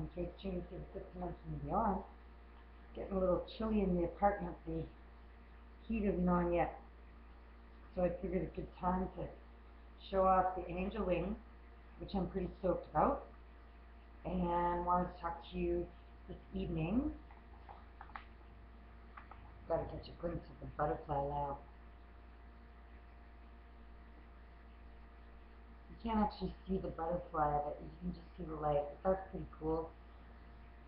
in case June through the 5th dimension and beyond. Getting a little chilly in the apartment. The heat isn't on yet. So I figured a good time to show off the angel wing, which I'm pretty stoked about. And wanted to talk to you this evening. Got to catch a glimpse of the butterfly now. You can't actually see the butterfly, but you can just see the light. That's pretty cool.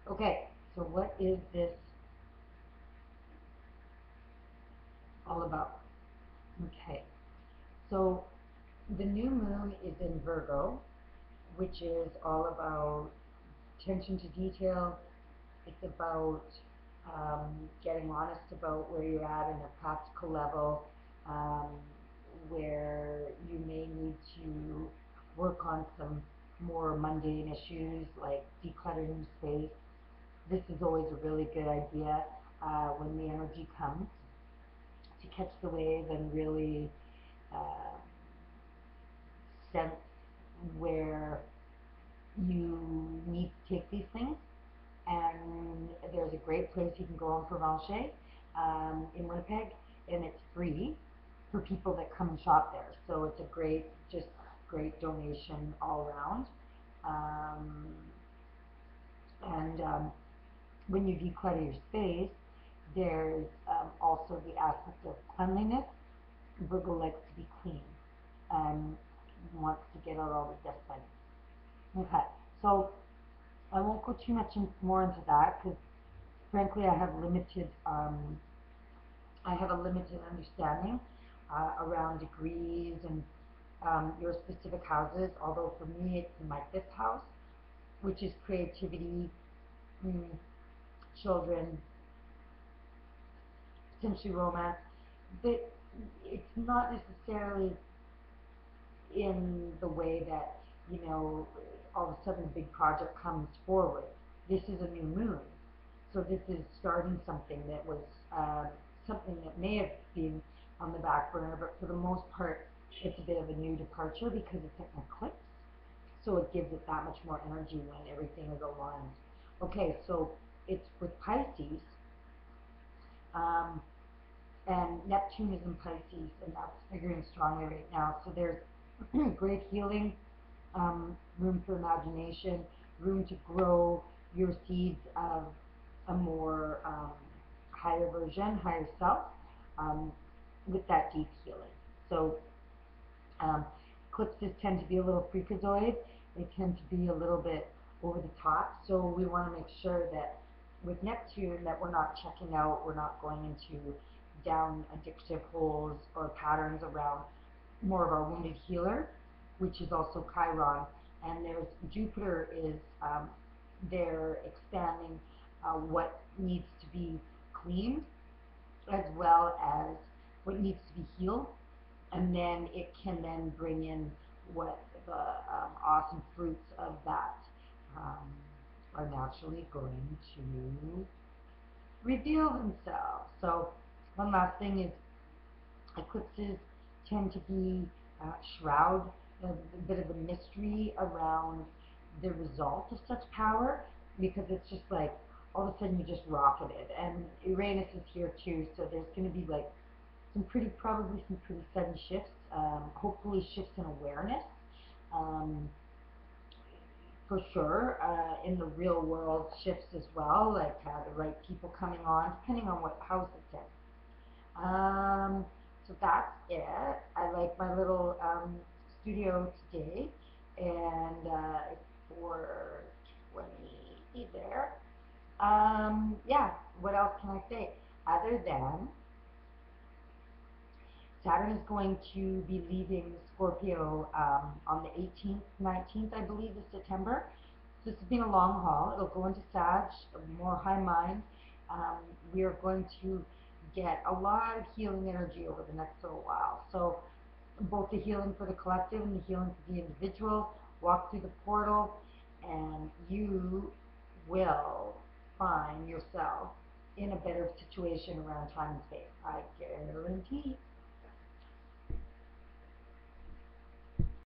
Okay, so what is this all about? Okay, so the new moon is in Virgo, which is all about attention to detail. It's about getting honest about where you're at in a practical level, where you may need to work on some more mundane issues like decluttering space. This is always a really good idea when the energy comes to catch the wave and really sense where you need to take these things. And there's a great place you can go on for Provencher in Winnipeg, and it's free for people that come and shop there. So it's a great, just great donation all around. When you declutter your space, there's also the aspect of cleanliness. Virgo likes to be clean and wants to get out all the dust bunnies. Okay, so I won't go too much more into that because, frankly, I have a limited understanding around degrees and your specific houses. Although for me, it's in my 5th house, which is creativity, children, potentially romance. But it's not necessarily in the way that, all of a sudden a big project comes forward. This is a new moon. So this is starting something that was something that may have been on the back burner, but for the most part, it's a bit of a new departure because it's an eclipse. So it gives it that much more energy when everything is aligned. Okay, so it's with Pisces, and Neptune is in Pisces, and that's figuring strongly right now. So there's great healing, room for imagination, room to grow your seeds of a more higher version, higher self, with that deep healing. So eclipses tend to be a little freakazoid. They tend to be a little bit over the top. So we want to make sure that with Neptune that we're not checking out, we're not going into down addictive holes or patterns around more of our wounded healer, which is also Chiron. And there's Jupiter is there expanding what needs to be cleaned as well as what needs to be healed, and then it can then bring in what the awesome fruits of that are naturally going to reveal themselves. So one last thing is eclipses tend to be shroud a bit of a mystery around the result of such power, because it's just like all of a sudden you just rocketed, and Uranus is here too, so there's going to be like probably some pretty sudden shifts, hopefully shifts in awareness, for sure, in the real world shifts as well, like the right people coming on, depending on what house it's in. So that's it. I like my little studio today, and it's 4:20 there. Yeah, what else can I say other than Saturn is going to be leaving Scorpio on the 18th, 19th, I believe, of September. So this has been a long haul. It'll go into Sag, more high mind. We are going to get a lot of healing energy over the next little while. So both the healing for the collective and the healing for the individual. Walk through the portal, and you will find yourself in a better situation around time and space. I guarantee.